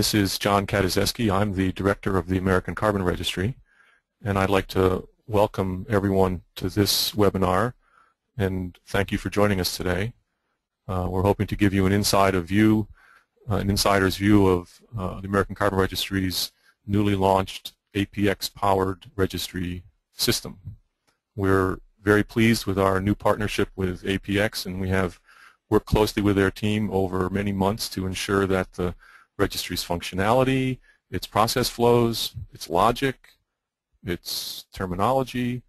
This is John Katazeski. I'm the director of the American Carbon Registry, and I'd like to welcome everyone to this webinar and thank you for joining us today. We're hoping to give you an insider's view of the American Carbon Registry's newly launched APX-Powered registry system. We're very pleased with our new partnership with APX, and we have worked closely with their team over many months to ensure that the registry's functionality, its process flows, its logic, its terminology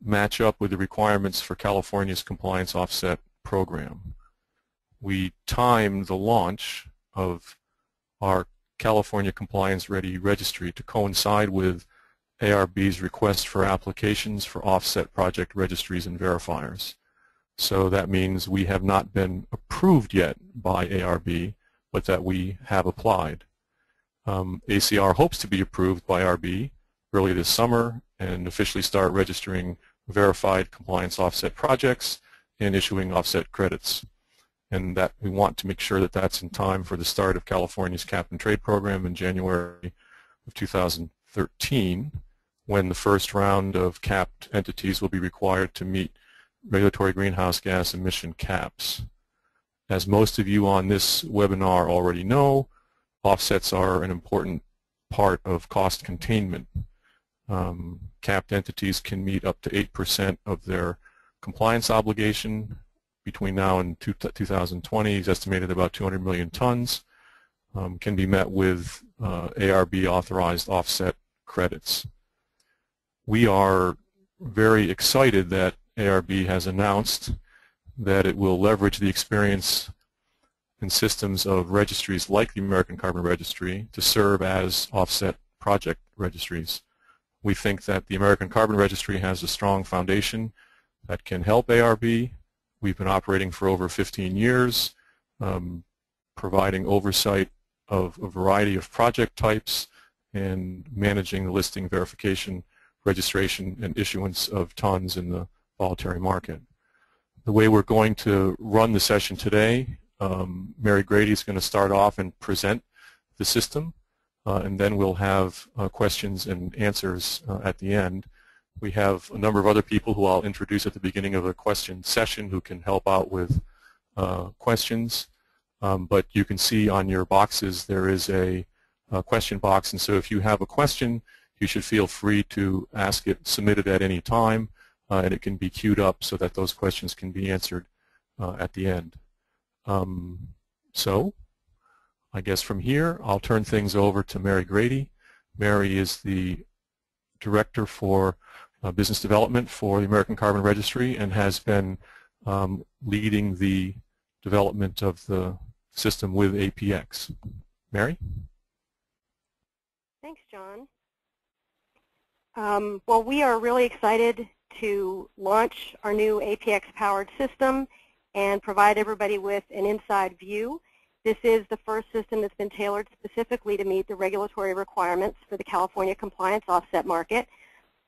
match up with the requirements for California's compliance offset program. We timed the launch of our California Compliance Ready Registry to coincide with ARB's request for applications for offset project registries and verifiers. So that means we have not been approved yet by ARB, but that we have applied. ACR hopes to be approved by ARB early this summer and officially start registering verified compliance offset projects and issuing offset credits. And that we want to make sure that that's in time for the start of California's cap and trade program in January of 2013, when the first round of capped entities will be required to meet regulatory greenhouse gas emission caps. As most of you on this webinar already know, offsets are an important part of cost containment. Capped entities can meet up to 8% of their compliance obligation. Between now and 2020 is estimated about 200 million tons, can be met with ARB authorized offset credits. We are very excited that ARB has announced that it will leverage the experience and systems of registries like the American Carbon Registry to serve as offset project registries. We think that the American Carbon Registry has a strong foundation that can help ARB. We've been operating for over 15 years, providing oversight of a variety of project types and managing the listing, verification, registration, and issuance of tons in the voluntary market. The way we're going to run the session today, Mary Grady is going to start off and present the system, and then we'll have questions and answers at the end. We have a number of other people who I'll introduce at the beginning of the question session who can help out with questions. But you can see on your boxes there is a question box, and so if you have a question, you should feel free to ask it, submit it at any time, and it can be queued up so that those questions can be answered at the end. So I guess from here I'll turn things over to Mary Grady. Mary is the Director for Business Development for the American Carbon Registry and has been leading the development of the system with APX. Mary? Thanks, John. Well, we are really excited to launch our new APX-powered system and provide everybody with an inside view. This is the first system that's been tailored specifically to meet the regulatory requirements for the California compliance offset market.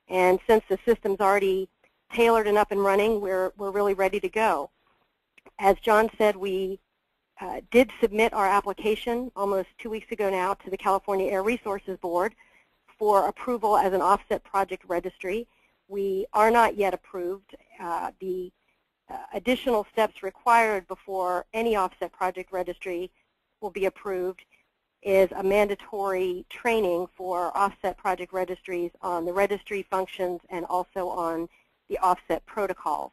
And since the system's already tailored and up and running, we're really ready to go. As John said, we did submit our application almost 2 weeks ago now to the California Air Resources Board for approval as an offset project registry. We are not yet approved. The additional steps required before any offset project registry will be approved is a mandatory training for offset project registries on the registry functions and also on the offset protocols.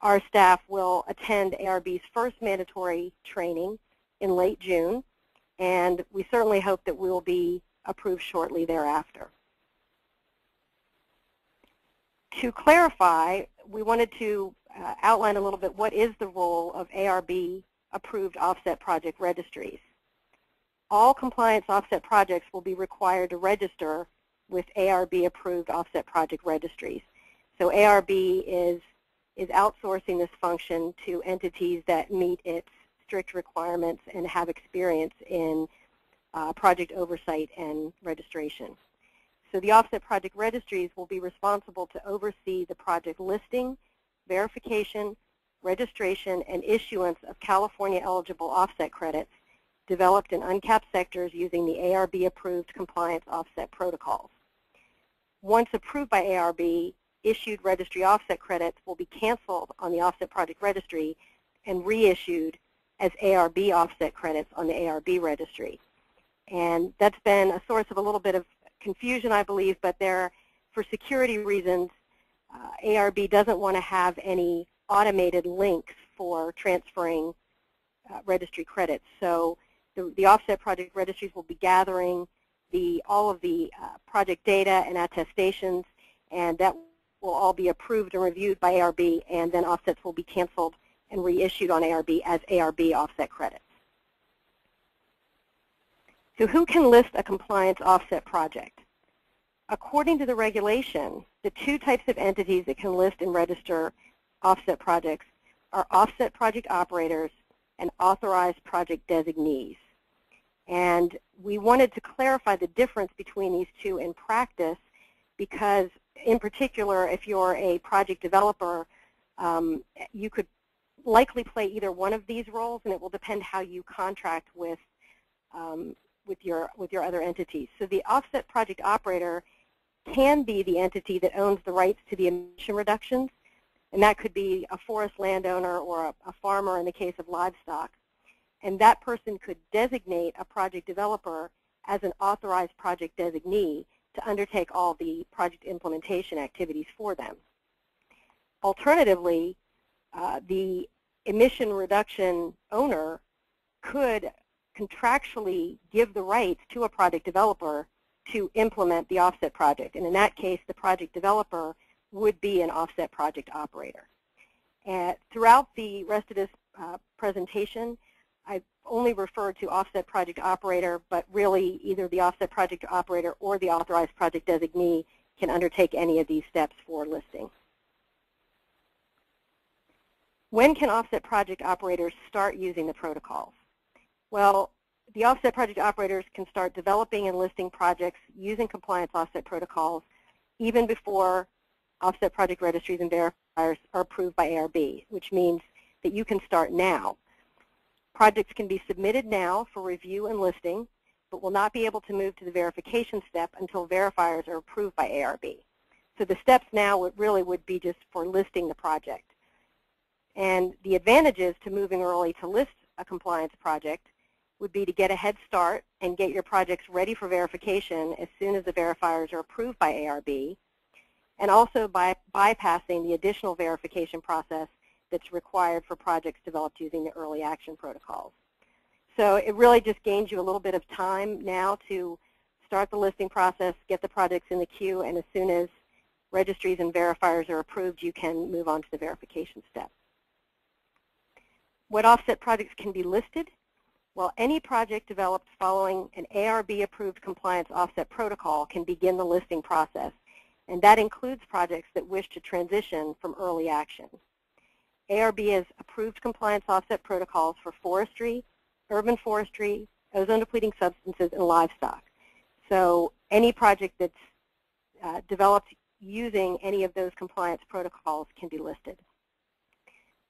Our staff will attend ARB's first mandatory training in late June, and we certainly hope that we will be approved shortly thereafter. To clarify, we wanted to outline a little bit what is the role of ARB-approved offset project registries. All compliance offset projects will be required to register with ARB-approved offset project registries. So ARB is outsourcing this function to entities that meet its strict requirements and have experience in project oversight and registration. So the offset project registries will be responsible to oversee the project listing, verification, registration, and issuance of California eligible offset credits developed in uncapped sectors using the ARB-approved compliance offset protocols. Once approved by ARB, issued registry offset credits will be canceled on the offset project registry and reissued as ARB offset credits on the ARB registry. And that's been a source of a little bit of confusion, I believe, but for security reasons, ARB doesn't want to have any automated links for transferring registry credits. So the offset project registries will be gathering all of the project data and attestations, and that will all be approved and reviewed by ARB, and then offsets will be canceled and reissued on ARB as ARB offset credits. So who can list a compliance offset project? According to the regulation, the two types of entities that can list and register offset projects are offset project operators and authorized project designees. And we wanted to clarify the difference between these two in practice because, in particular, if you're a project developer, you could likely play either one of these roles, and it will depend how you contract with your other entities. So the offset project operator can be the entity that owns the rights to the emission reductions, and that could be a forest landowner or a farmer in the case of livestock. And that person could designate a project developer as an authorized project designee to undertake all the project implementation activities for them. Alternatively, the emission reduction owner could contractually give the rights to a project developer to implement the offset project. And in that case, the project developer would be an offset project operator. And throughout the rest of this presentation, I've only referred to offset project operator, but really either the offset project operator or the authorized project designee can undertake any of these steps for listing. When can offset project operators start using the protocols? Well, the offset project operators can start developing and listing projects using compliance offset protocols even before offset project registries and verifiers are approved by ARB, which means that you can start now. Projects can be submitted now for review and listing, but will not be able to move to the verification step until verifiers are approved by ARB. So the steps now would be just for listing the project. And the advantages to moving early to list a compliance project would be to get a head start and get your projects ready for verification as soon as the verifiers are approved by ARB, and also by bypassing the additional verification process that's required for projects developed using the early action protocols. So it really just gains you a little bit of time now to start the listing process, get the projects in the queue, and as soon as registries and verifiers are approved, you can move on to the verification step. What offset projects can be listed? Well, any project developed following an ARB-approved compliance offset protocol can begin the listing process, and that includes projects that wish to transition from early action. ARB has approved compliance offset protocols for forestry, urban forestry, ozone-depleting substances, and livestock. So any project that's developed using any of those compliance protocols can be listed.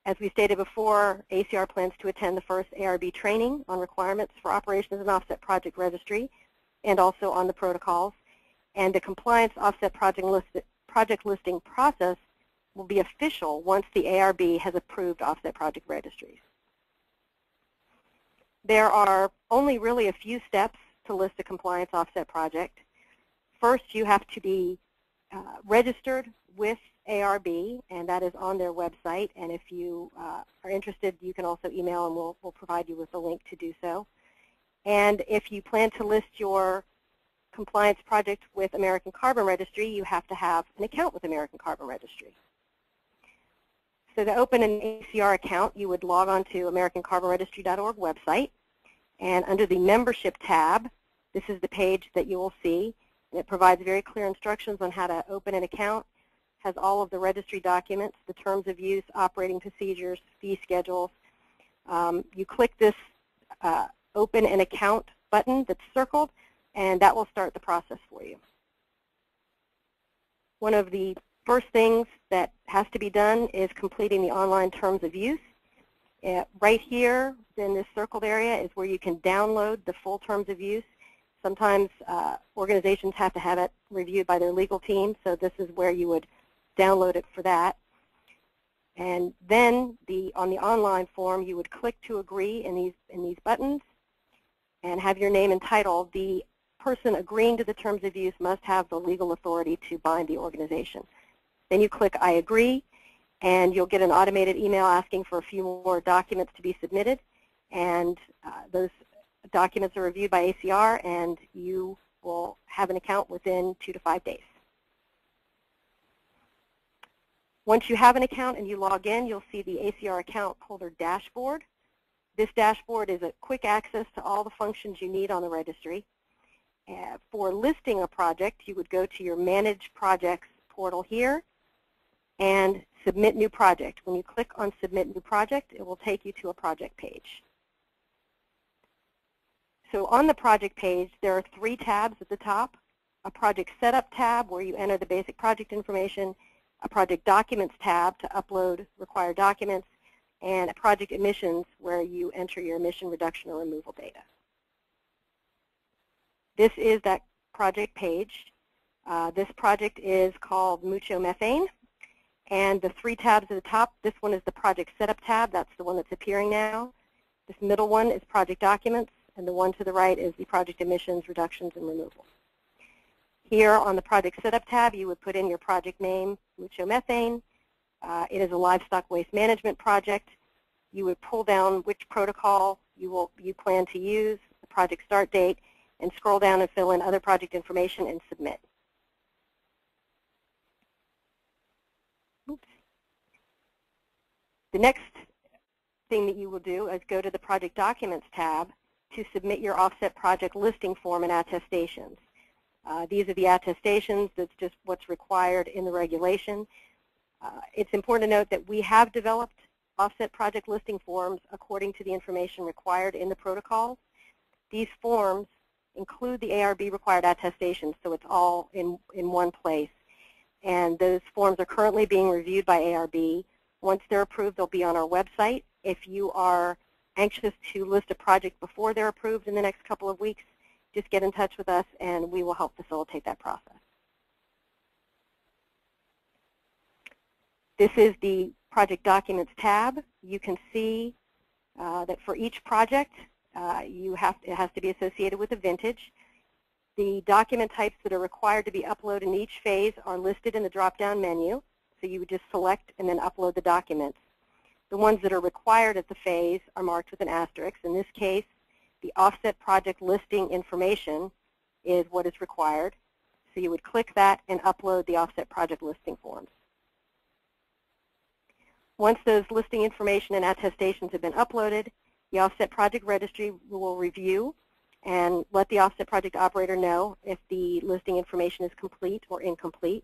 As we stated before, ACR plans to attend the first ARB training on requirements for operations and offset project registry and also on the protocols. And the compliance offset project listing process will be official once the ARB has approved offset project registries. There are only really a few steps to list a compliance offset project. First, you have to be registered with ARB, and that is on their website. And if you are interested, you can also email, and we'll provide you with a link to do so. And if you plan to list your compliance project with American Carbon Registry, you have to have an account with American Carbon Registry. So to open an ACR account, you would log on to AmericanCarbonRegistry.org website, and under the Membership tab, this is the page that you will see. And it provides very clear instructions on how to open an account, has all of the registry documents, the terms of use, operating procedures, fee schedules. You click this Open an Account button that's circled, and that will start the process for you. One of the first things that has to be done is completing the online terms of use. Right here in this circled area is where you can download the full terms of use. Sometimes organizations have to have it reviewed by their legal team, so this is where you would download it for that. And then on the online form, you would click to agree in these buttons and have your name and title. The person agreeing to the terms of use must have the legal authority to bind the organization. Then you click I agree, and you'll get an automated email asking for a few more documents to be submitted. And those documents are reviewed by ACR, and you will have an account within 2 to 5 days. Once you have an account and you log in, you'll see the ACR account holder dashboard. This dashboard is a quick access to all the functions you need on the registry. For listing a project, you would go to your Manage Projects portal here and Submit New Project. When you click on Submit New Project, it will take you to a project page. So on the project page, there are 3 tabs at the top: a Project Setup tab where you enter the basic project information, a Project Documents tab to upload required documents, and a Project Emissions where you enter your emission reduction or removal data. This is that project page. This project is called Mucho Methane, and the 3 tabs at the top, this one is the Project Setup tab. That's the one that's appearing now. This middle one is Project Documents, and the one to the right is the Project Emissions, Reductions, and Removals. Here on the Project Setup tab, you would put in your project name, Mucho Methane. It is a livestock waste management project. You would pull down which protocol you plan to use, the project start date, and scroll down and fill in other project information and submit. Oops. The next thing that you will do is go to the Project Documents tab to submit your offset project listing form and attestations. These are the attestations. That's just what's required in the regulation. It's important to note that we have developed offset project listing forms according to the information required in the protocols. These forms include the ARB required attestations, so it's all in one place. And those forms are currently being reviewed by ARB. Once they're approved, they'll be on our website. If you are anxious to list a project before they're approved in the next couple of weeks, just get in touch with us and we will help facilitate that process. This is the Project Documents tab. You can see that for each project, it has to be associated with a vintage. The document types that are required to be uploaded in each phase are listed in the drop-down menu. So you would just select and then upload the documents. The ones that are required at the phase are marked with an asterisk. In this case, the offset project listing information is what is required. So you would click that and upload the offset project listing forms. Once those listing information and attestations have been uploaded, the offset project registry will review and let the offset project operator know if the listing information is complete or incomplete.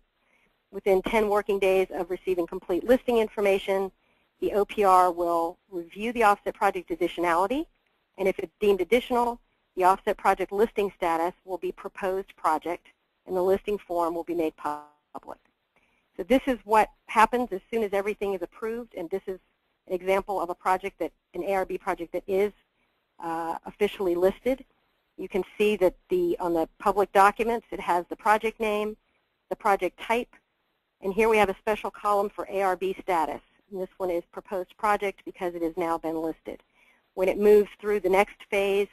Within 10 working days of receiving complete listing information, the OPR will review the offset project additionality, and if it's deemed additional, the offset project listing status will be proposed project, and the listing form will be made public. So this is what happens as soon as everything is approved, and this is an example of a project that, an ARB project that is officially listed. You can see that on the public documents, it has the project name, the project type, and here we have a special column for ARB status. And this one is proposed project because it has now been listed. When it moves through the next phase,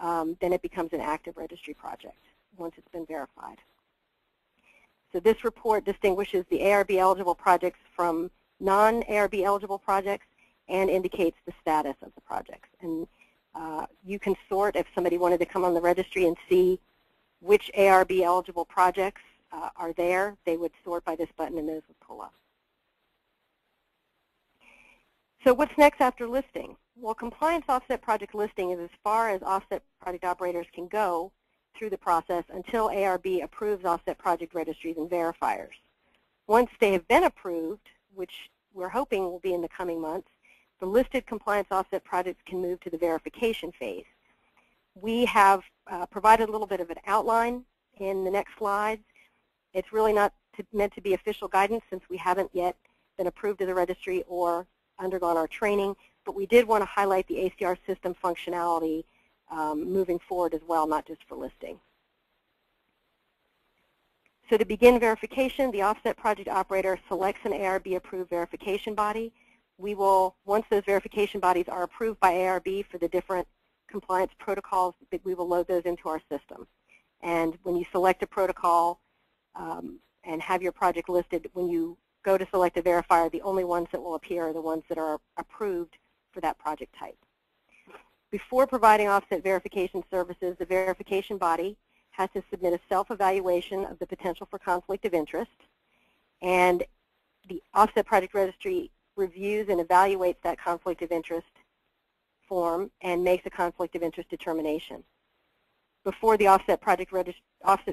then it becomes an active registry project once it's been verified. So this report distinguishes the ARB eligible projects from non-ARB eligible projects and indicates the status of the projects. And you can sort, if somebody wanted to come on the registry and see which ARB eligible projects are there, they would sort by this button and those would pull up. So what's next after listing? Well, compliance offset project listing is as far as offset project operators can go through the process until ARB approves offset project registries and verifiers. Once they have been approved, which we're hoping will be in the coming months, the listed compliance offset projects can move to the verification phase. We have provided a little bit of an outline in the next slides. It's really not meant to be official guidance since we haven't yet been approved as a registry or undergone our training, but we did want to highlight the ACR system functionality moving forward as well, not just for listing. So to begin verification, the offset project operator selects an ARB-approved verification body. We will, once those verification bodies are approved by ARB for the different compliance protocols, we will load those into our system. And when you select a protocol and have your project listed, when you go to select a verifier, the only ones that will appear are the ones that are approved for that project type. Before providing offset verification services, the verification body has to submit a self-evaluation of the potential for conflict of interest, and the Offset Project Registry reviews and evaluates that conflict of interest form and makes a conflict of interest determination. Before the offset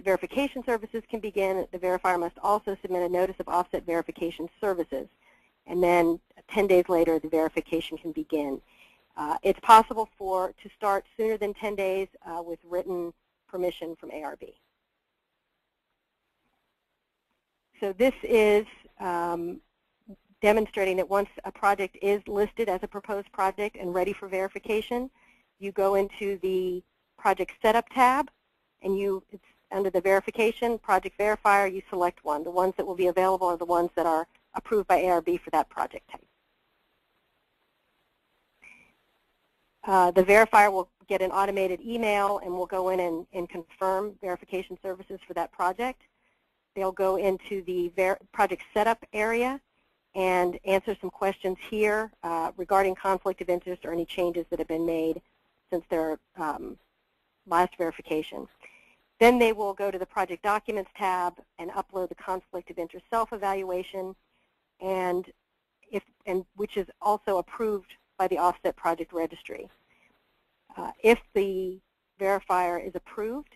verification services can begin, the verifier must also submit a notice of offset verification services, and then 10 days later the verification can begin. It's possible to start sooner than 10 days with written permission from ARB. So this is demonstrating that once a project is listed as a proposed project and ready for verification, you go into the Project Setup tab, and it's under the Verification, Project Verifier, you select one. The ones that will be available are the ones that are approved by ARB for that project type. The verifier will get an automated email and will go in and confirm verification services for that project. They'll go into the Project Setup area and answer some questions here regarding conflict of interest or any changes that have been made since their last verification. Then they will go to the Project Documents tab and upload the conflict of interest self-evaluation, which is also approved by the Offset Project Registry. If the verifier is approved,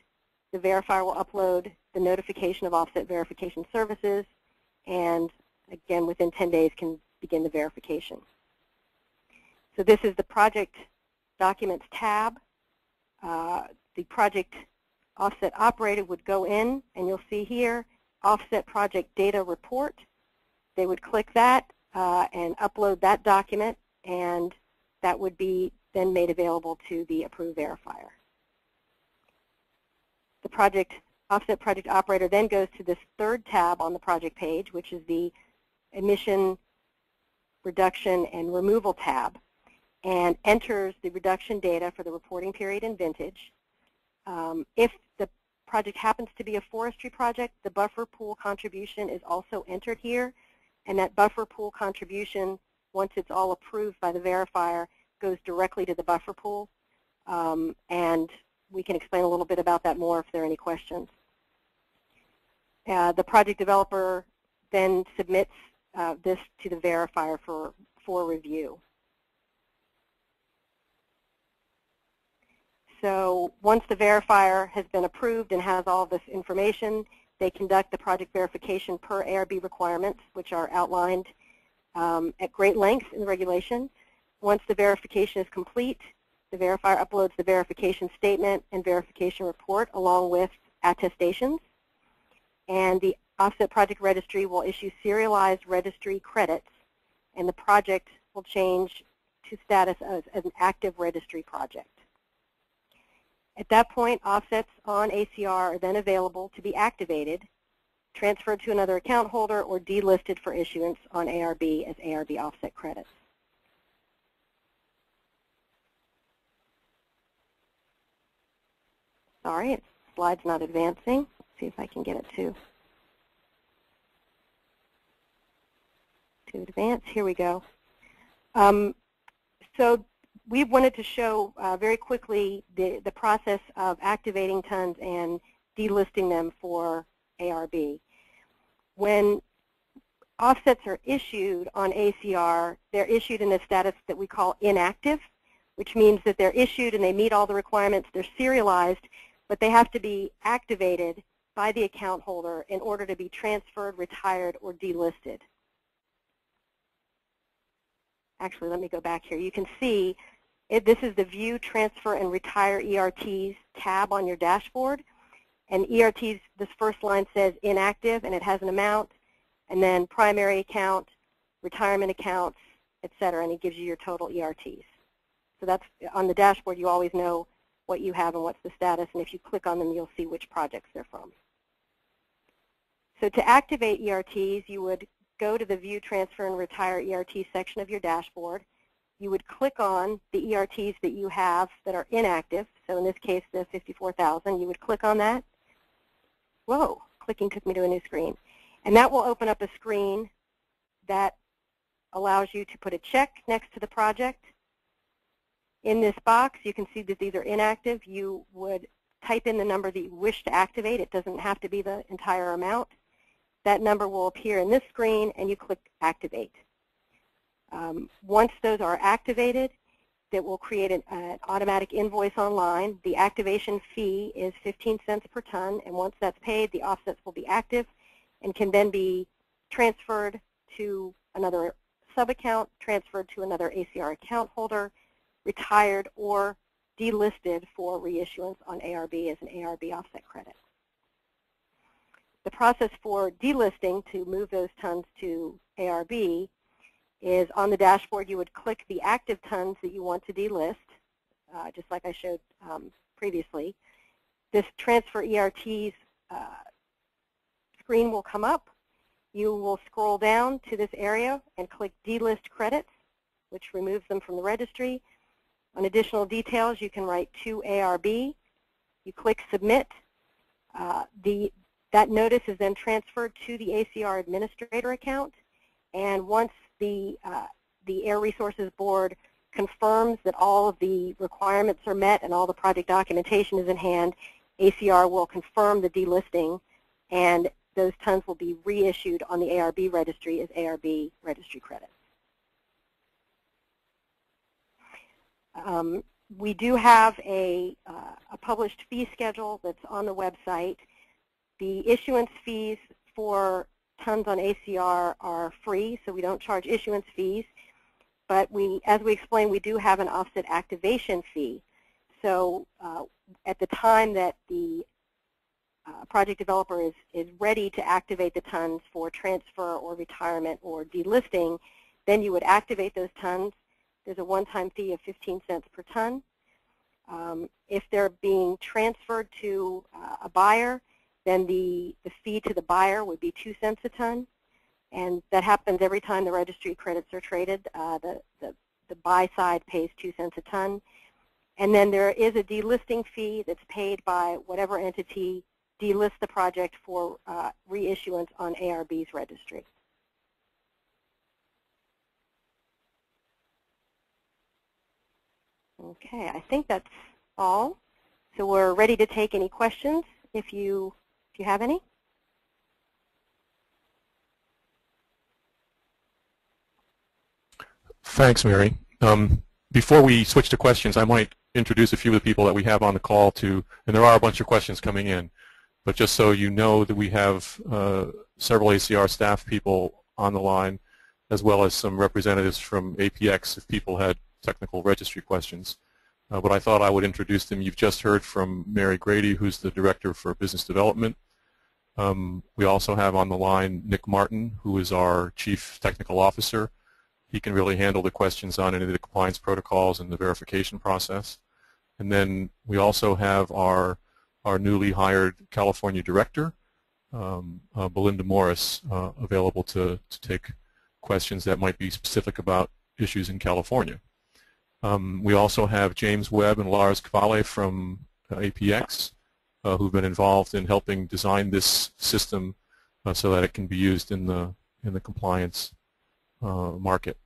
the verifier will upload the notification of offset verification services, and again, within 10 days can begin the verification. So this is the Project Documents tab. The project offset operator would go in, and you'll see here, Offset Project Data Report. They would click that and upload that document, and that would be then made available to the approved verifier. The Offset Project Operator then goes to this third tab on the project page, which is the Emission Reduction and Removal tab, and enters the reduction data for the reporting period and vintage. If the project happens to be a forestry project, the buffer pool contribution is also entered here, and that buffer pool contribution, once it's all approved by the verifier, goes directly to the buffer pool, and we can explain a little bit about that more if there are any questions. The project developer then submits this to the verifier for review. So once the verifier has been approved and has all this information, they conduct the project verification per ARB requirements, which are outlined at great length in the regulation. Once the verification is complete, the verifier uploads the verification statement and verification report along with attestations. And the Offset Project Registry will issue serialized registry credits, and the project will change to status as an active registry project. At that point, offsets on ACR are then available to be activated, transferred to another account holder, or delisted for issuance on ARB as ARB offset credits. Sorry, the slide's not advancing. Let's see if I can get it to advance. Here we go. So we wanted to show very quickly the process of activating tons and delisting them for ARB. When offsets are issued on ACR, they're issued in a status that we call inactive, which means that they're issued and they meet all the requirements, they're serialized, but they have to be activated by the account holder in order to be transferred, retired, or delisted. Actually, let me go back here. You can see this is the View, Transfer, and Retire ERTs tab on your dashboard. And ERTs, this first line says inactive, and it has an amount, and then primary account, retirement accounts, etc., and it gives you your total ERTs. So that's on the dashboard. You always know what you have and what's the status, and if you click on them, you'll see which projects they're from. So to activate ERTs, you would go to the View, Transfer, and Retire ERT section of your dashboard. You would click on the ERTs that you have that are inactive. So in this case, the 54,000. You would click on that. Whoa, clicking took me to a new screen. And that will open up a screen that allows you to put a check next to the project. In this box, you can see that these are inactive. You would type in the number that you wish to activate. It doesn't have to be the entire amount. That number will appear in this screen, and you click Activate. Once those are activated, that will create an automatic invoice online. The activation fee is 15 cents per ton, and once that's paid, the offsets will be active and can then be transferred to another sub-account, transferred to another ACR account holder, retired, or delisted for reissuance on ARB as an ARB offset credit. The process for delisting to move those tons to ARB is on the dashboard. You would click the active tons that you want to delist, just like I showed previously. This transfer ERTs screen will come up. You will scroll down to this area and click Delist Credits, which removes them from the registry. On additional details, you can write to ARB. You click Submit. That notice is then transferred to the ACR administrator account, and once the Air Resources Board confirms that all of the requirements are met and all the project documentation is in hand, ACR will confirm the delisting, and those tons will be reissued on the ARB registry as ARB registry credits. We do have a published fee schedule that's on the website. The issuance fees for tons on ACR are free, so we don't charge issuance fees. But as we explained, we do have an offset activation fee. So at the time that the project developer is ready to activate the tons for transfer or retirement or delisting, then you would activate those tons. There's a one-time fee of 15 cents per ton. If they're being transferred to a buyer, then the fee to the buyer would be 2 cents a ton. And that happens every time the registry credits are traded. The buy side pays 2 cents a ton. And then there is a delisting fee that's paid by whatever entity delists the project for reissuance on ARB's registry. Okay, I think that's all. So we're ready to take any questions if you have any. Thanks, Mary. Before we switch to questions, I might introduce a few of the people that we have on the call and there are a bunch of questions coming in, but just so you know that we have several ACR staff people on the line, as well as some representatives from APX if people had technical registry questions. But I thought I would introduce them. You've just heard from Mary Grady, who's the Director for Business Development. We also have on the line Nick Martin, who is our Chief Technical Officer. He can really handle the questions on any of the compliance protocols and the verification process. And then we also have our newly hired California Director, Belinda Morris, available to take questions that might be specific about issues in California. We also have James Webb and Lars Kvalle from APX, who've been involved in helping design this system so that it can be used in the compliance market.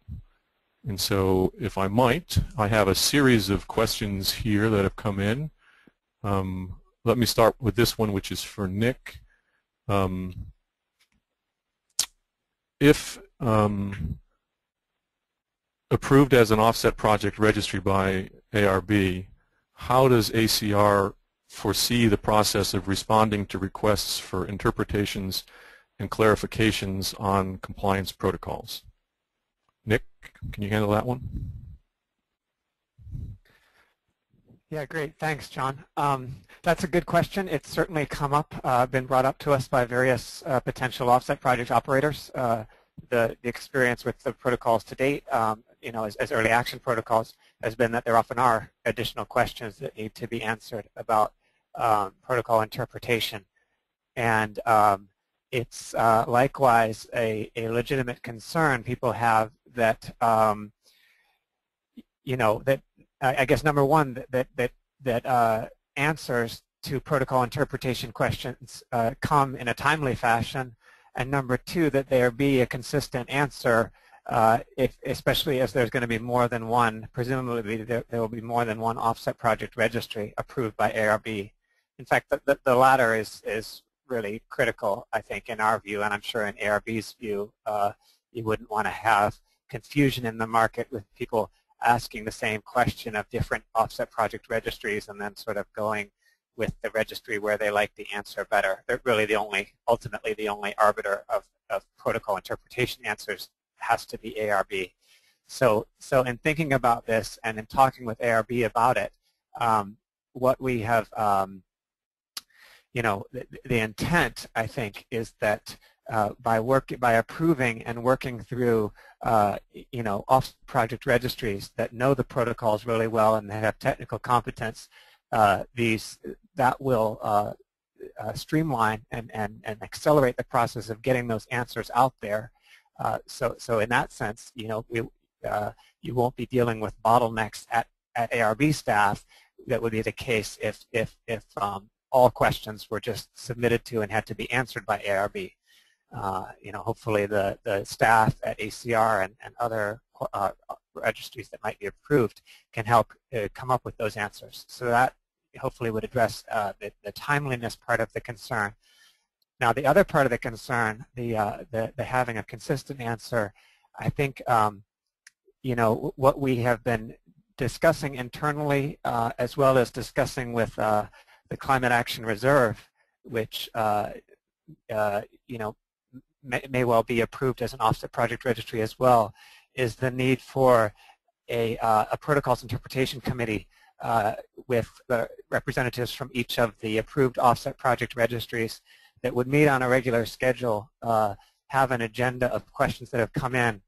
And so, if I might, I have a series of questions here that have come in. Let me start with this one, which is for Nick. If approved as an offset project registry by ARB, how does ACR foresee the process of responding to requests for interpretations and clarifications on compliance protocols? Nick, can you handle that one? Yeah, great. Thanks, John. That's a good question. It's certainly come up, been brought up to us by various potential offset project operators. the experience with the protocols to date, you know, as early action protocols, has been that there often are additional questions that need to be answered about protocol interpretation. And it's likewise a legitimate concern people have that, you know, that I guess number one, that answers to protocol interpretation questions come in a timely fashion, and number two, that there be a consistent answer, especially as there's going to be more than one, presumably there will be more than one offset project registry approved by ARB. In fact, the latter is really critical, I think, in our view, and I'm sure in ARB's view. You wouldn't want to have confusion in the market with people asking the same question of different offset project registries and then sort of going with the registry where they like the answer better. They're really ultimately the only arbiter of protocol interpretation answers has to be ARB. So in thinking about this and in talking with ARB about it, what we have, you know, the intent, I think, is that by approving and working through, you know, off project registries that know the protocols really well and they have technical competence, that will streamline and accelerate the process of getting those answers out there. So in that sense, you know, you won't be dealing with bottlenecks at ARB staff. That would be the case if all questions were just submitted to and had to be answered by ARB. You know, hopefully the staff at ACR and other registries that might be approved can help come up with those answers. So that hopefully would address the timeliness part of the concern. Now, the other part of the concern, the having a consistent answer, I think, you know, what we have been discussing internally as well as discussing with the Climate Action Reserve, which you know, may well be approved as an offset project registry as well, is the need for a protocols interpretation committee with the representatives from each of the approved offset project registries that would meet on a regular schedule, have an agenda of questions that have come in,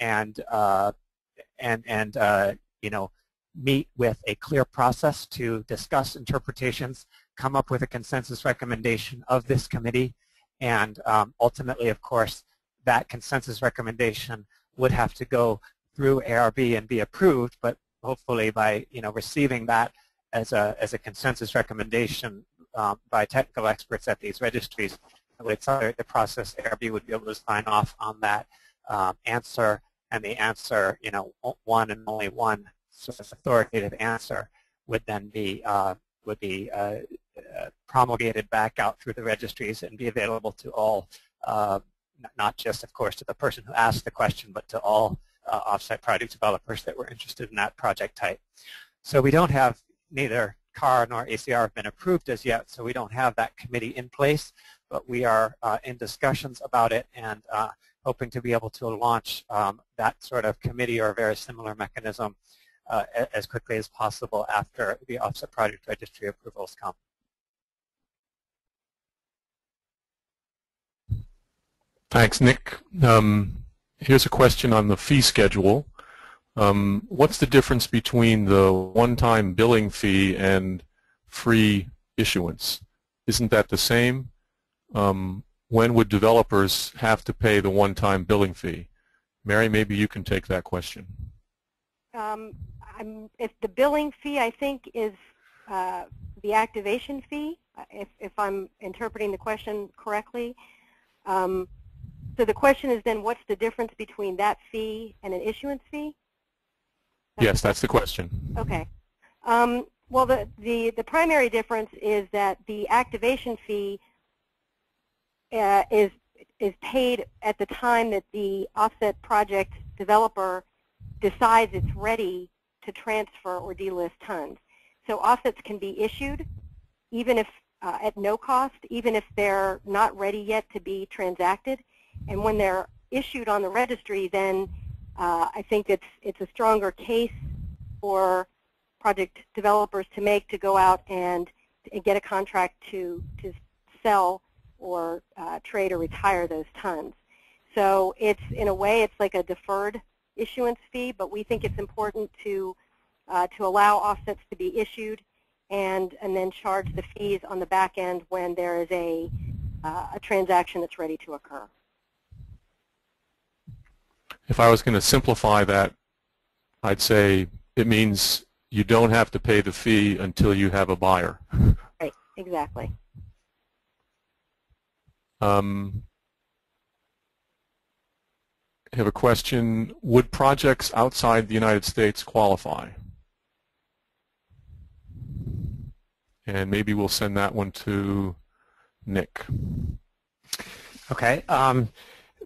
and you know, meet with a clear process to discuss interpretations, come up with a consensus recommendation of this committee, and ultimately, of course, that consensus recommendation would have to go through ARB and be approved, but hopefully by, you know, receiving that as a consensus recommendation by technical experts at these registries, it would accelerate the process. ARB would be able to sign off on that answer, and the answer, you know, one and only one sort of authoritative answer would then be promulgated back out through the registries and be available to all, not just, of course, to the person who asked the question, but to all offset project developers that were interested in that project type. So we don't have, neither CAR nor ACR have been approved as yet, so we don't have that committee in place, but we are in discussions about it and hoping to be able to launch that sort of committee or a very similar mechanism as quickly as possible after the offset project registry approvals come. Thanks, Nick. Here's a question on the fee schedule. What's the difference between the one-time billing fee and free issuance? Isn't that the same? When would developers have to pay the one-time billing fee? Mary, maybe you can take that question. If the billing fee, I think, is the activation fee, if I'm interpreting the question correctly. So the question is then, what's the difference between that fee and an issuance fee? Yes, that's the question. Okay. Well, the primary difference is that the activation fee is paid at the time that the offset project developer decides it's ready to transfer or delist tons. So offsets can be issued even if at no cost, even if they're not ready yet to be transacted. And when they're issued on the registry, then I think it's a stronger case for project developers to make to go out and get a contract to sell or trade or retire those tons. So it's, in a way, it's like a deferred issuance fee, but we think it's important to allow offsets to be issued and then charge the fees on the back end when there is a transaction that's ready to occur. If I was going to simplify that, I'd say it means you don't have to pay the fee until you have a buyer. Right, exactly. I have a question. Would projects outside the United States qualify? And maybe we'll send that one to Nick. Okay.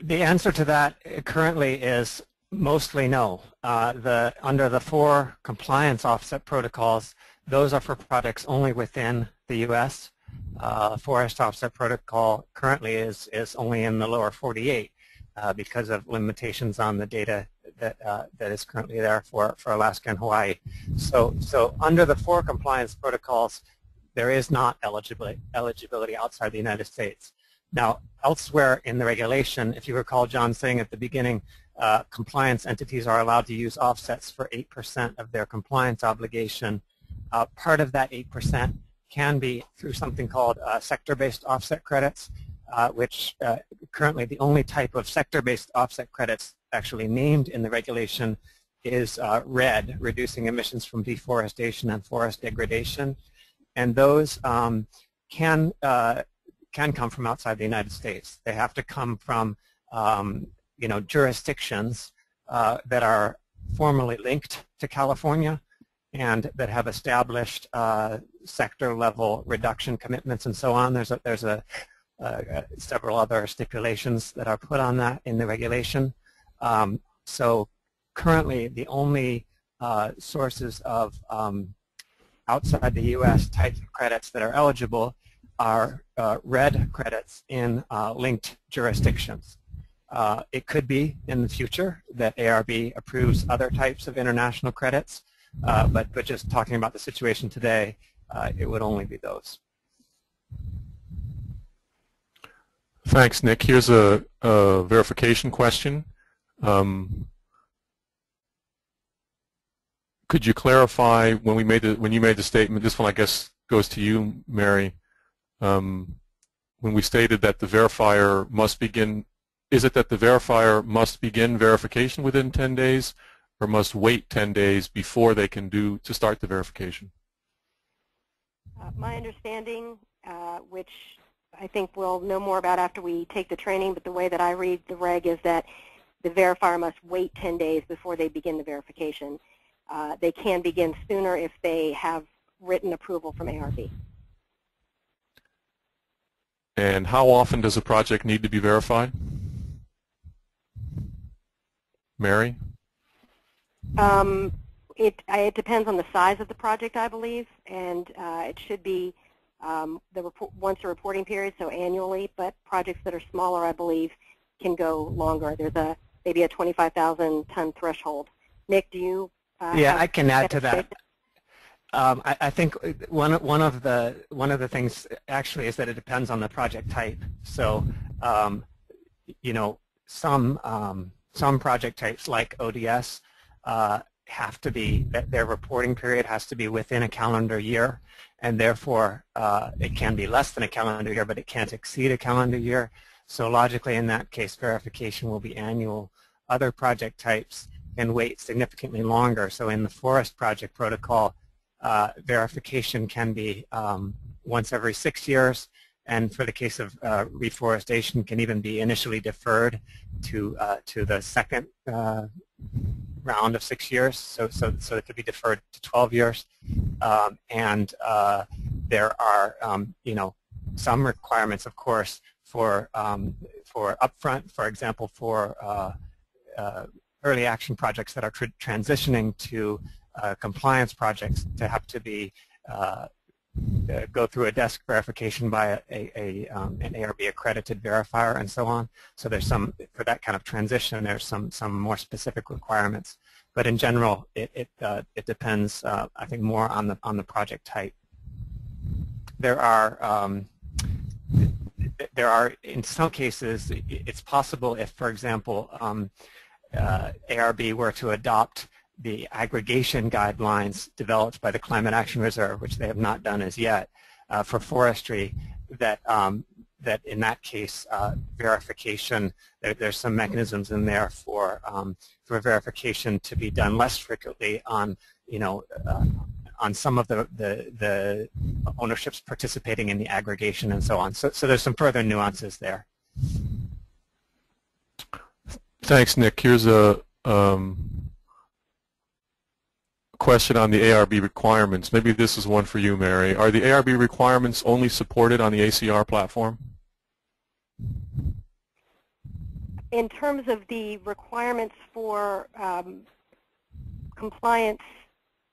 The answer to that currently is mostly no. Under the 4 compliance offset protocols, those are for projects only within the U.S. Forest offset protocol currently is only in the lower 48 because of limitations on the data that is currently there for Alaska and Hawaii. So under the 4 compliance protocols, there is not eligibility outside the United States. Now, elsewhere in the regulation, if you recall John saying at the beginning, compliance entities are allowed to use offsets for 8% of their compliance obligation. Part of that 8% can be through something called sector-based offset credits, which currently the only type of sector-based offset credits actually named in the regulation is RED, reducing emissions from deforestation and forest degradation. And those can come from outside the United States. They have to come from jurisdictions that are formally linked to California and that have established sector-level reduction commitments and so on. There's several other stipulations that are put on that in the regulation. So currently, the only sources of outside the U.S. types of credits that are eligible are RED credits in linked jurisdictions. It could be in the future that ARB approves other types of international credits, but just talking about the situation today, it would only be those. Thanks, Nick. Here's a verification question. Could you clarify when you made the statement? This one, I guess, goes to you, Mary. When we stated that the verifier must begin, is it that the verifier must begin verification within 10 days, or must wait 10 days before they can to start the verification? My understanding, which I think we'll know more about after we take the training, but the way that I read the reg is that the verifier must wait 10 days before they begin the verification. They can begin sooner if they have written approval from ARB. And how often does a project need to be verified? Mary? It depends on the size of the project, I believe, and it should be once a reporting period, so annually, but projects that are smaller, I believe, can go longer. There's maybe a 25,000-ton threshold. Nick, do you yeah, I can add to that. I think one of the things actually is that it depends on the project type. So, some project types like ODS have to be, their reporting period has to be within a calendar year, and therefore it can be less than a calendar year, but it can't exceed a calendar year. So logically, in that case, verification will be annual. Other project types can wait significantly longer. So in the forest project protocol, verification can be once every 6 years, and for the case of reforestation, can even be initially deferred to the second round of 6 years. So it could be deferred to 12 years, and there are some requirements, of course, for upfront, for example, for early action projects that are transitioning to compliance projects to have to be go through a desk verification by an ARB accredited verifier and so on. So there's some, for that kind of transition, there's some more specific requirements. But in general, it depends, I think, more on the project type. There are there are, in some cases, it's possible if, for example, ARB were to adopt the aggregation guidelines developed by the Climate Action Reserve, which they have not done as yet, for forestry, that that in that case, verification, there's some mechanisms in there for verification to be done less frequently on, on some of the ownerships participating in the aggregation and so on. So there's some further nuances there. Thanks, Nick. Here's a question on the ARB requirements. Maybe this is one for you, Mary. Are the ARB requirements only supported on the ACR platform? In terms of the requirements for compliance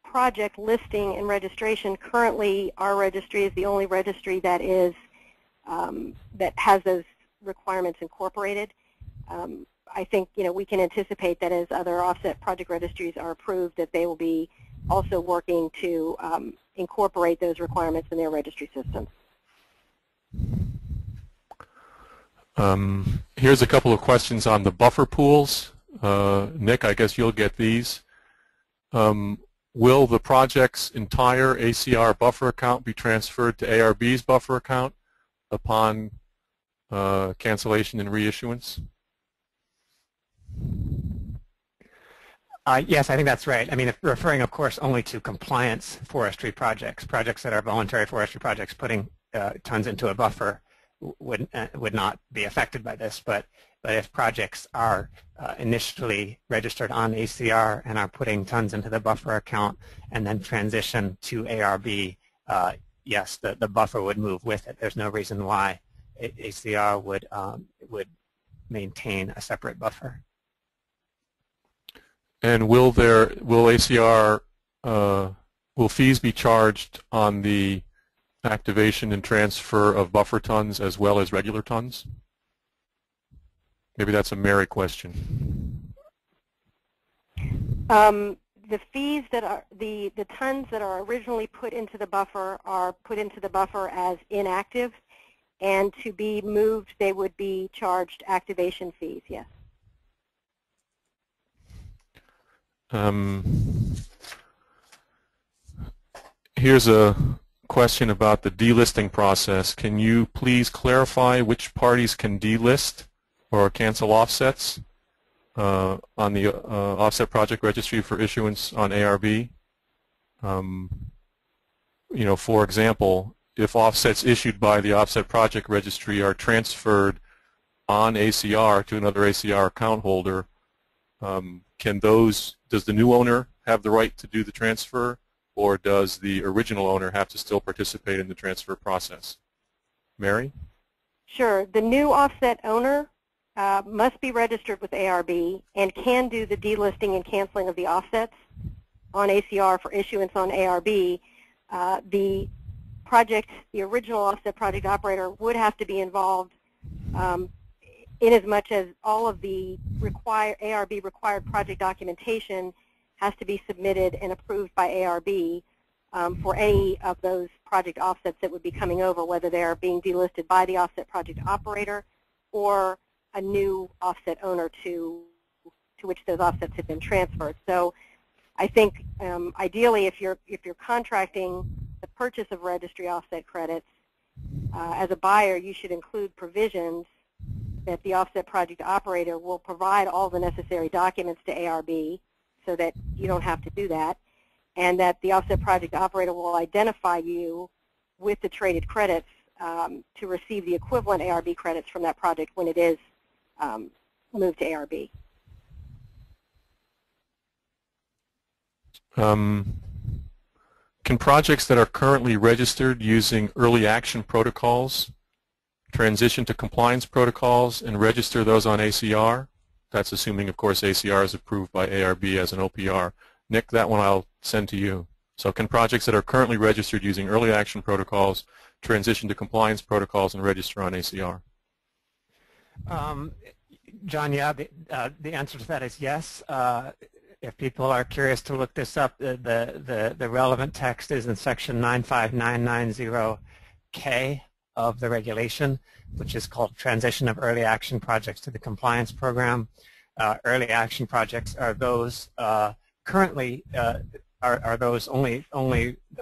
project listing and registration, currently our registry is the only registry that is that has those requirements incorporated. I think we can anticipate that as other offset project registries are approved, that they will be also working to incorporate those requirements in their registry systems. Here's a couple of questions on the buffer pools. Nick, I guess you'll get these. Will the project's entire ACR buffer account be transferred to ARB's buffer account upon cancellation and reissuance? Yes, I think that's right. I mean, referring, of course, only to compliance forestry projects, projects that are voluntary forestry projects putting tons into a buffer would not be affected by this. But if projects are initially registered on ACR and are putting tons into the buffer account and then transition to ARB, yes, the buffer would move with it. There's no reason why ACR would maintain a separate buffer. And will ACR will fees be charged on the activation and transfer of buffer tons as well as regular tons? Maybe that's a Mary question. The fees that are the tons that are originally put into the buffer are put into the buffer as inactive, and to be moved they would be charged activation fees. Yes. Here's a question about the delisting process. Can you please clarify which parties can delist or cancel offsets on the offset project registry for issuance on ARB? For example, if offsets issued by the offset project registry are transferred on ACR to another ACR account holder, does the new owner have the right to do the transfer, or does the original owner have to still participate in the transfer process? Mary? Sure. The new offset owner must be registered with ARB and can do the delisting and canceling of the offsets on ACR for issuance on ARB. The original offset project operator would have to be involved in as much as all of the ARB required project documentation has to be submitted and approved by ARB for any of those project offsets that would be coming over, whether they are being delisted by the offset project operator or a new offset owner to which those offsets have been transferred. So I think ideally if you're contracting the purchase of registry offset credits as a buyer, you should include provisions that the offset project operator will provide all the necessary documents to ARB so that you don't have to do that, and that the offset project operator will identify you with the traded credits to receive the equivalent ARB credits from that project when it is moved to ARB. Can projects that are currently registered using early action protocols transition to compliance protocols and register those on ACR? That's assuming, of course, ACR is approved by ARB as an OPR. Nick, that one I'll send to you. So can projects that are currently registered using early action protocols transition to compliance protocols and register on ACR? John, yeah, the answer to that is yes. If people are curious to look this up, the relevant text is in section 95990K of the regulation, which is called Transition of Early Action Projects to the Compliance Program. Early action projects are those currently are those only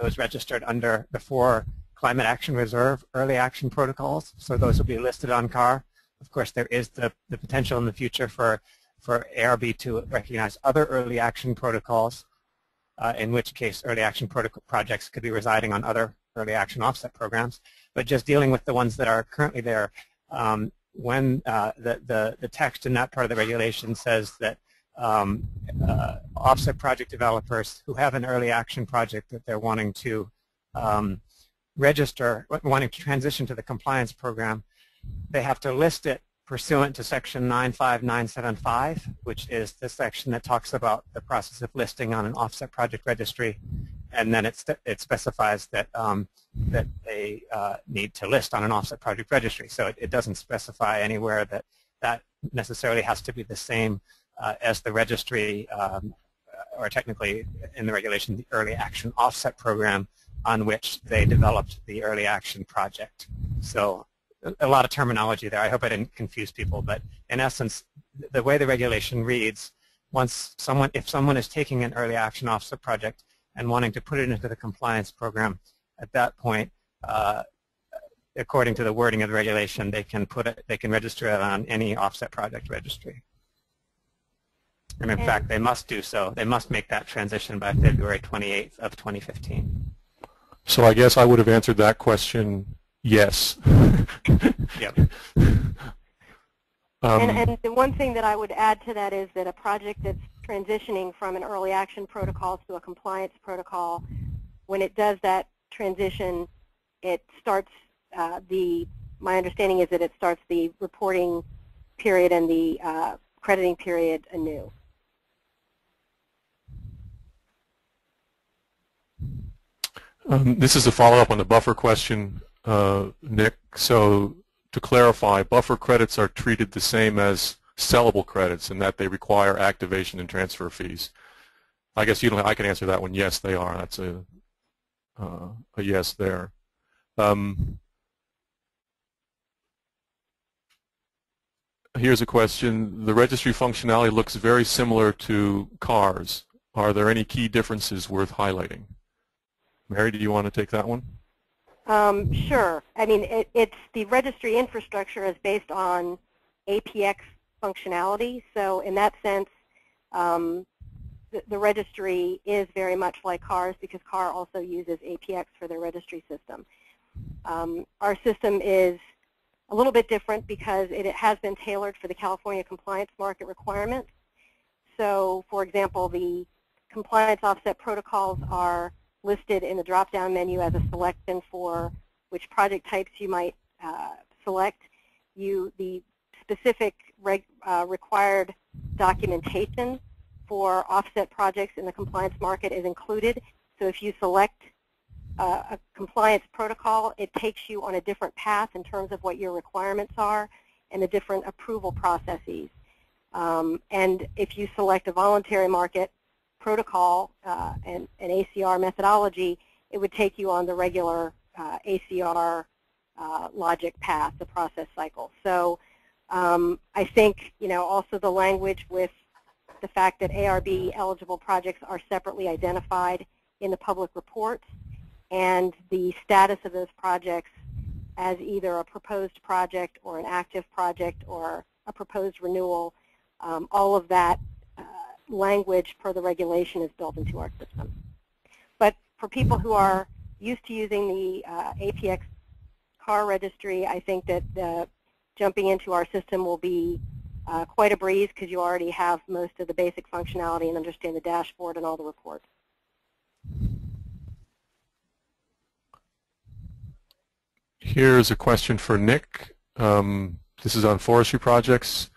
those registered under the 4 Climate Action Reserve early action protocols. So those will be listed on CAR. Of course, there is the potential in the future for ARB to recognize other early action protocols, in which case early action projects could be residing on other early action offset programs. But just dealing with the ones that are currently there, when the text in that part of the regulation says that offset project developers who have an early action project that they're wanting to register, wanting to transition to the compliance program, they have to list it pursuant to section 95975, which is the section that talks about the process of listing on an offset project registry, and then it specifies that that they need to list on an offset project registry. So it doesn't specify anywhere that necessarily has to be the same as the registry, or technically in the regulation, the early action offset program on which they developed the early action project. So a lot of terminology there. I hope I didn't confuse people, but in essence, the way the regulation reads, if someone is taking an early action offset project and wanting to put it into the compliance program, at that point, according to the wording of the regulation, they can register it on any offset project registry. And in fact, they must do so. They must make that transition by February 28th of 2015. So I guess I would have answered that question, yes. Yep. And the one thing that I would add to that is that a project that's transitioning from an early action protocol to a compliance protocol, when it does that transition, it starts my understanding is that it starts the reporting period and the crediting period anew. This is a follow-up on the buffer question, Nick. So to clarify, buffer credits are treated the same as sellable credits in that they require activation and transfer fees. I guess I can answer that one. Yes, they are. That's a yes there. Here's a question. The registry functionality looks very similar to CARs. Are there any key differences worth highlighting? Mary, do you want to take that one? Sure. I mean, the registry infrastructure is based on APX functionality. So in that sense, the registry is very much like CARs because CAR also uses APX for their registry system. Our system is a little bit different because it has been tailored for the California compliance market requirements. So, for example, the compliance offset protocols are listed in the drop-down menu as a selection for which project types you might select. The specific required documentation for offset projects in the compliance market is included. So if you select a compliance protocol, it takes you on a different path in terms of what your requirements are and the different approval processes. And if you select a voluntary market protocol and an ACR methodology, it would take you on the regular ACR logic path, the process cycle. So I think, also the language with the fact that ARB eligible projects are separately identified in the public reports and the status of those projects as either a proposed project or an active project or a proposed renewal, all of that language per the regulation is built into our system. But for people who are used to using the APX car registry, I think that jumping into our system will be quite a breeze because you already have most of the basic functionality and understand the dashboard and all the reports. Here's a question for Nick. This is on forestry projects.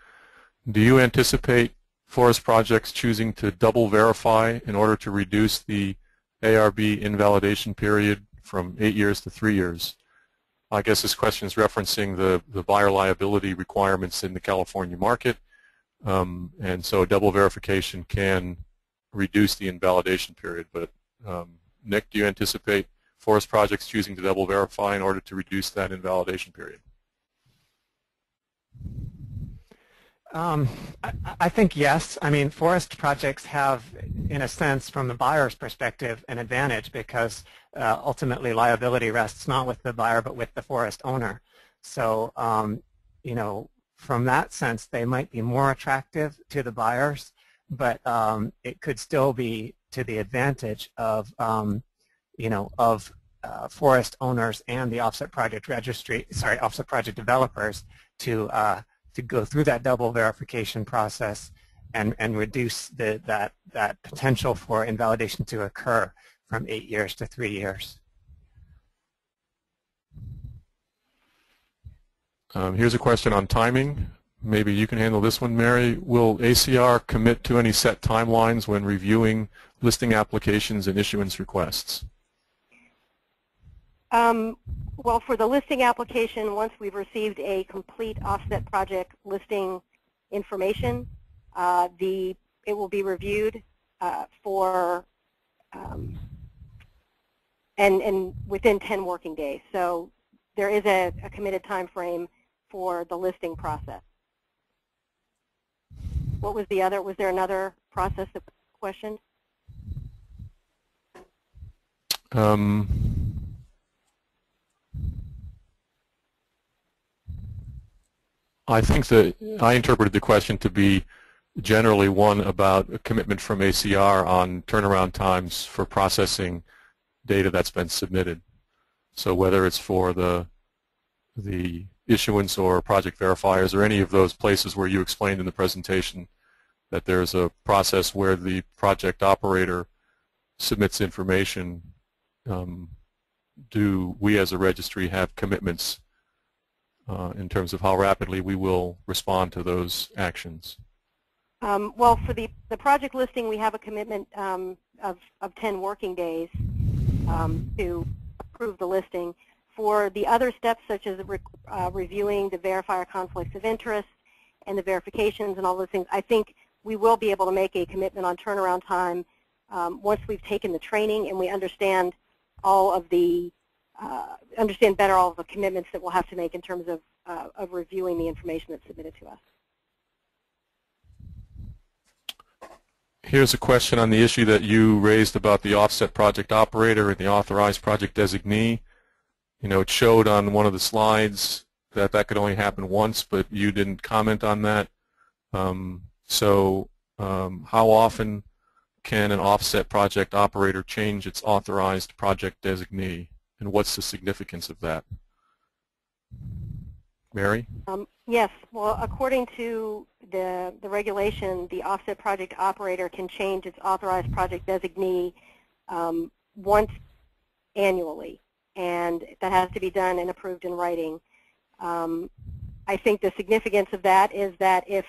Do you anticipate forest projects choosing to double verify in order to reduce the ARB invalidation period from 8 years to 3 years? I guess this question is referencing the buyer liability requirements in the California market, and so double verification can reduce the invalidation period. But Nick, do you anticipate forest projects choosing to double verify in order to reduce that invalidation period? I think yes. I mean, forest projects have, in a sense, from the buyer's perspective, an advantage because ultimately liability rests not with the buyer but with the forest owner. So, you know, from that sense, they might be more attractive to the buyers, but it could still be to the advantage of, you know, of forest owners and the offset project registry, sorry, offset project developers to go through that double verification process and reduce that potential for invalidation to occur from 8 years to 3 years. Here's a question on timing. Maybe you can handle this one, Mary. Will ACR commit to any set timelines when reviewing listing applications and issuance requests? Well, for the listing application, once we've received a complete offset project listing information, it will be reviewed and within 10 working days. So there is a committed time frame for the listing process. What was the other? Was there another process that was questioned? I think that I interpreted the question to be generally one about a commitment from ACR on turnaround times for processing data that's been submitted. So whether it's for the issuance or project verifiers or any of those places where you explained in the presentation that there's a process where the project operator submits information, do we as a registry have commitments in terms of how rapidly we will respond to those actions? Well, for the project listing, we have a commitment of 10 working days to approve the listing. For the other steps, such as reviewing the verifier conflicts of interest and the verifications and all those things, I think we will be able to make a commitment on turnaround time once we've taken the training and we understand all of the understand better all of the commitments that we'll have to make in terms of reviewing the information that's submitted to us. Here's a question on the issue that you raised about the offset project operator and the authorized project designee. You know, it showed on one of the slides that that could only happen once, but you didn't comment on that. How often can an offset project operator change its authorized project designee, and what's the significance of that? Mary? Yes. Well, according to the regulation, the offset project operator can change its authorized project designee once annually, and that has to be done and approved in writing. I think the significance of that is that if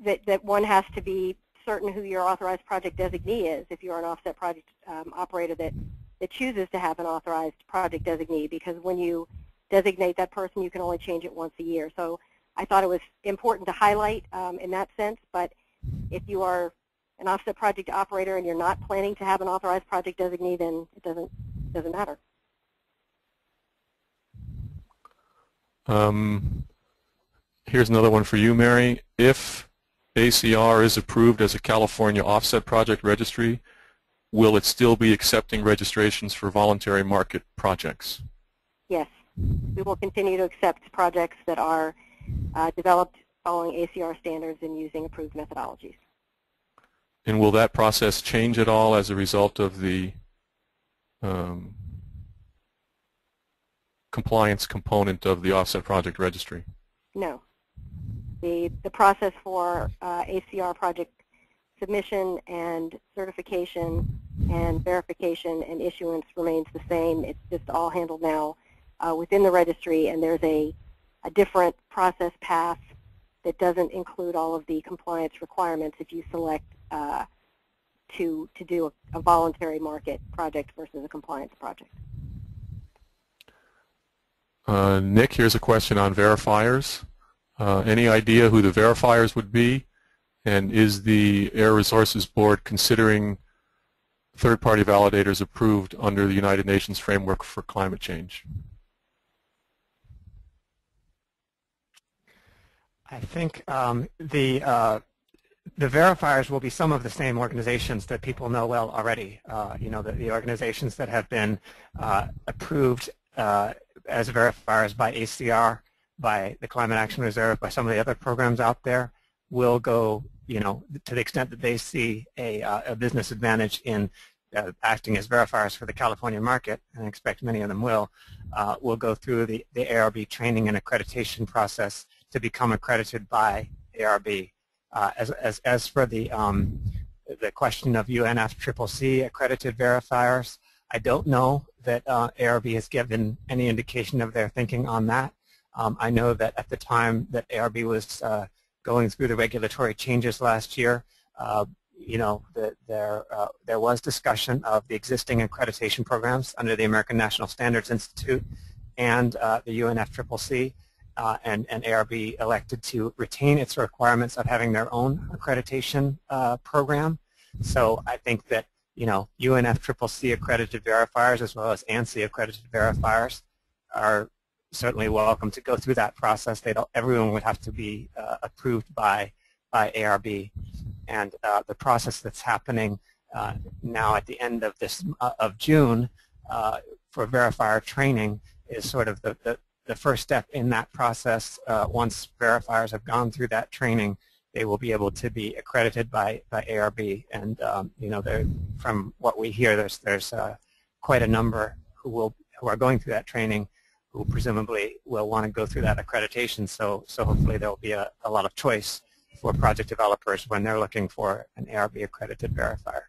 that one has to be certain who your authorized project designee is if you're an offset project operator that chooses to have an authorized project designee, because when you designate that person, you can only change it once a year. So I thought it was important to highlight in that sense, but if you are an offset project operator and you're not planning to have an authorized project designee, then it doesn't matter. Here's another one for you, Mary. If ACR is approved as a California offset project registry, will it still be accepting registrations for voluntary market projects? Yes. We will continue to accept projects that are developed following ACR standards and using approved methodologies. And will that process change at all as a result of the compliance component of the offset project registry? No. The process for ACR project submission and certification and verification and issuance remains the same. It's just all handled now within the registry, and there's a different process path that doesn't include all of the compliance requirements if you select to do a voluntary market project versus a compliance project. Nick, here's a question on verifiers. Any idea who the verifiers would be? And is the Air Resources Board considering third-party validators approved under the United Nations Framework for Climate Change? I think the verifiers will be some of the same organizations that people know well already. You know, the organizations that have been approved as verifiers by ACR, by the Climate Action Reserve, by some of the other programs out there will go, you know, to the extent that they see a business advantage in acting as verifiers for the California market, and I expect many of them will go through the ARB training and accreditation process to become accredited by ARB. As for the question of UNFCCC accredited verifiers, I don't know that ARB has given any indication of their thinking on that. I know that at the time that ARB was going through the regulatory changes last year, you know, there was discussion of the existing accreditation programs under the American National Standards Institute and the UNFCCC. And ARB elected to retain its requirements of having their own accreditation program. So I think that, you know, UNFCCC accredited verifiers as well as ANSI accredited verifiers are certainly welcome to go through that process. Everyone would have to be approved by ARB, and the process that's happening now at the end of of June for verifier training is sort of the first step in that process. Once verifiers have gone through that training, they will be able to be accredited by ARB. And you know, from what we hear, there's quite a number who are going through that training, who presumably will want to go through that accreditation. So hopefully there will be a lot of choice for project developers when they're looking for an ARB accredited verifier.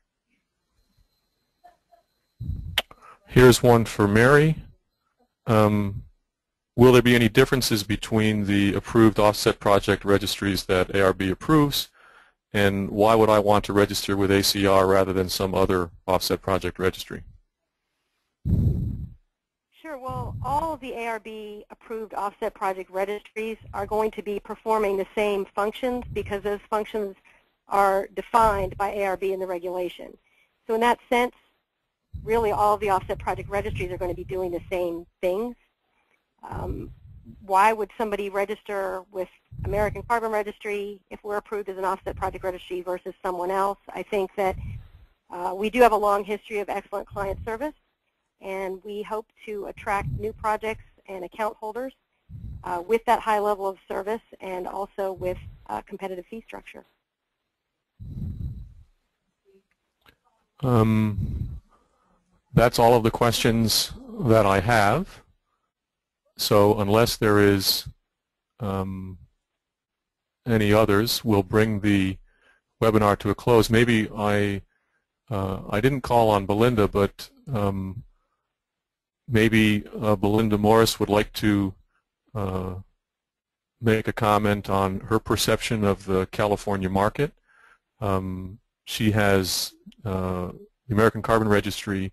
Here's one for Mary. Will there be any differences between the approved offset project registries that ARB approves, and why would I want to register with ACR rather than some other offset project registry? Sure. Well, all of the ARB approved offset project registries are going to be performing the same functions because those functions are defined by ARB in the regulation. So in that sense, really all of the offset project registries are going to be doing the same things. Why would somebody register with American Carbon Registry if we're approved as an offset project registry versus someone else? I think that we do have a long history of excellent client service, and we hope to attract new projects and account holders with that high level of service and also with competitive fee structure. That's all of the questions that I have. So unless there is any others, we'll bring the webinar to a close. Maybe I didn't call on Belinda, but maybe Belinda Morris would like to make a comment on her perception of the California market. She has the American Carbon Registry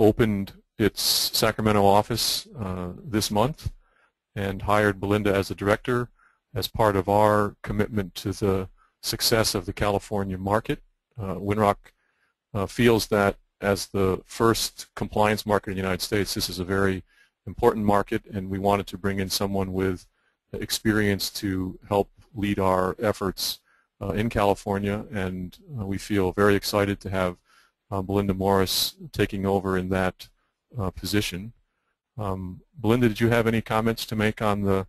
opened its Sacramento office this month and hired Belinda as a director as part of our commitment to the success of the California market. Winrock feels that as the first compliance market in the United States, this is a very important market, and we wanted to bring in someone with experience to help lead our efforts in California, and we feel very excited to have Belinda Morris taking over in that position. Belinda, did you have any comments to make on the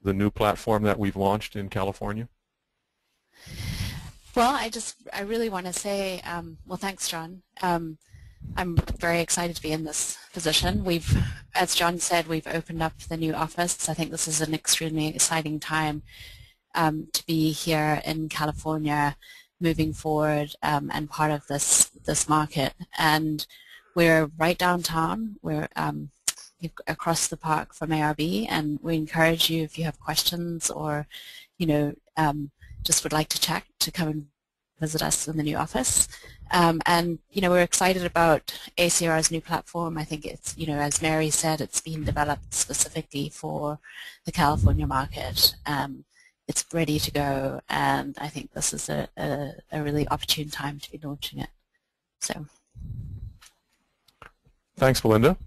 new platform that we've launched in California? Well, I really want to say, well, thanks, John. I'm very excited to be in this position. As John said, we've opened up the new office. I think this is an extremely exciting time to be here in California, moving forward and part of this market. And we're right downtown. We're across the park from ARB, and we encourage you, if you have questions or, you know, just would like to chat, to come and visit us in the new office. And, you know, we're excited about ACR's new platform. I think it's, you know, as Mary said, it's been developed specifically for the California market. it's ready to go, and I think this is a really opportune time to be launching it. So, thanks, Belinda.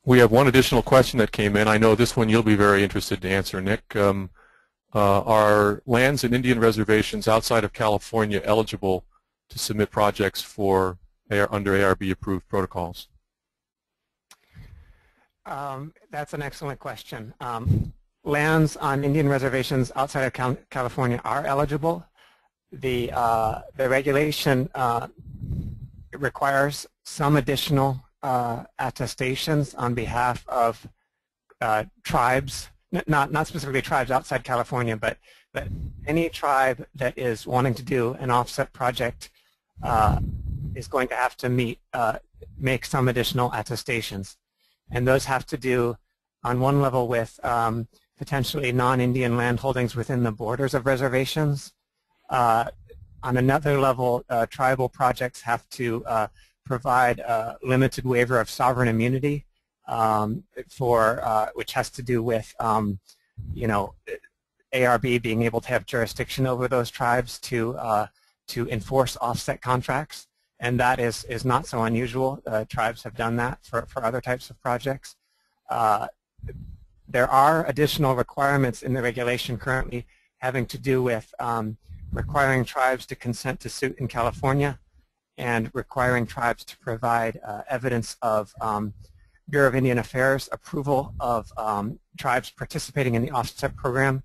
We have one additional question that came in. I know this one you'll be very interested to answer, Nick. Are lands and Indian reservations outside of California eligible to submit projects for under ARB-approved protocols? That's an excellent question. Lands on Indian reservations outside of California are eligible. The regulation requires some additional attestations on behalf of tribes, not specifically tribes outside California, but any tribe that is wanting to do an offset project is going to have to make some additional attestations. And those have to do on one level with potentially non-Indian land holdings within the borders of reservations. On another level, tribal projects have to provide a limited waiver of sovereign immunity which has to do with ARB being able to have jurisdiction over those tribes to enforce offset contracts, and that is not so unusual. Tribes have done that for other types of projects. There are additional requirements in the regulation currently having to do with requiring tribes to consent to suit in California and requiring tribes to provide evidence of Bureau of Indian Affairs approval of tribes participating in the offset program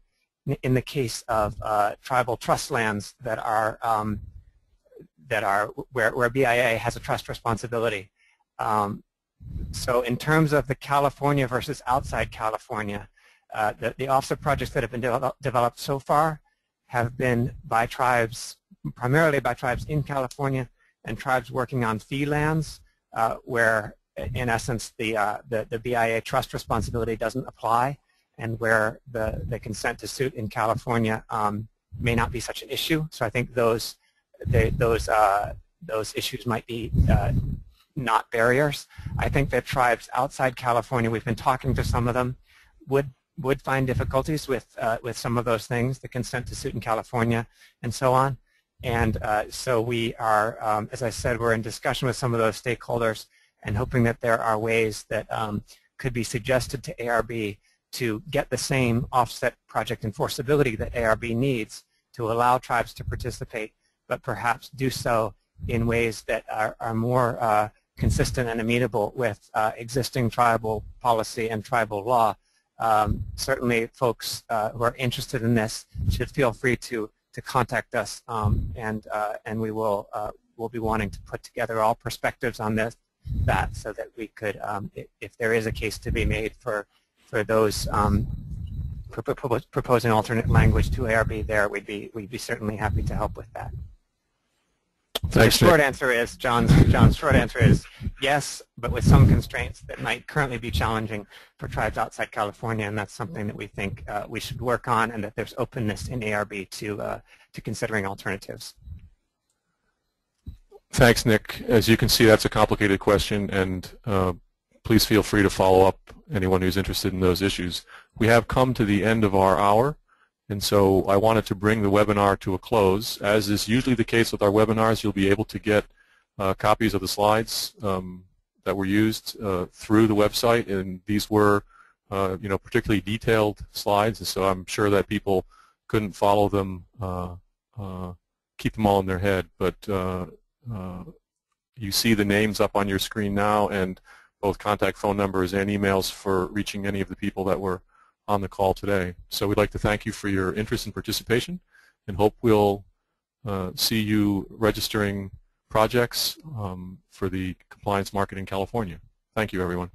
in the case of tribal trust lands that are where BIA has a trust responsibility. So in terms of the California versus outside California, the offset projects that have been developed so far have been by tribes, primarily by tribes in California and tribes working on fee lands where in essence the BIA trust responsibility doesn't apply, and where the consent to suit in California may not be such an issue. So I think those issues might be not barriers. I think that tribes outside California, we've been talking to some of them, would find difficulties with some of those things, the consent to suit in California and so on. And so we are, as I said, we're in discussion with some of those stakeholders and hoping that there are ways that could be suggested to ARB to get the same offset project enforceability that ARB needs to allow tribes to participate, but perhaps do so in ways that are more consistent and amenable with existing tribal policy and tribal law. Certainly folks who are interested in this should feel free to contact us, and we will we'll be wanting to put together all perspectives on that so that we could, if there is a case to be made for those proposing alternate language to ARB there, we'd be certainly happy to help with that. Thanks, the short answer is, John's short answer is yes, but with some constraints that might currently be challenging for tribes outside California, and that's something that we think we should work on, and that there's openness in ARB to considering alternatives. Thanks, Nick. As you can see, that's a complicated question, and please feel free to follow up anyone who's interested in those issues. We have come to the end of our hour, and so I wanted to bring the webinar to a close. As is usually the case with our webinars, you'll be able to get copies of the slides that were used through the website, and these were particularly detailed slides, and so I'm sure that people couldn't follow them, keep them all in their head, but you see the names up on your screen now, and both contact phone numbers and emails for reaching any of the people that were on the call today. So we'd like to thank you for your interest and participation, and hope we'll see you registering projects for the compliance market in California. Thank you, everyone.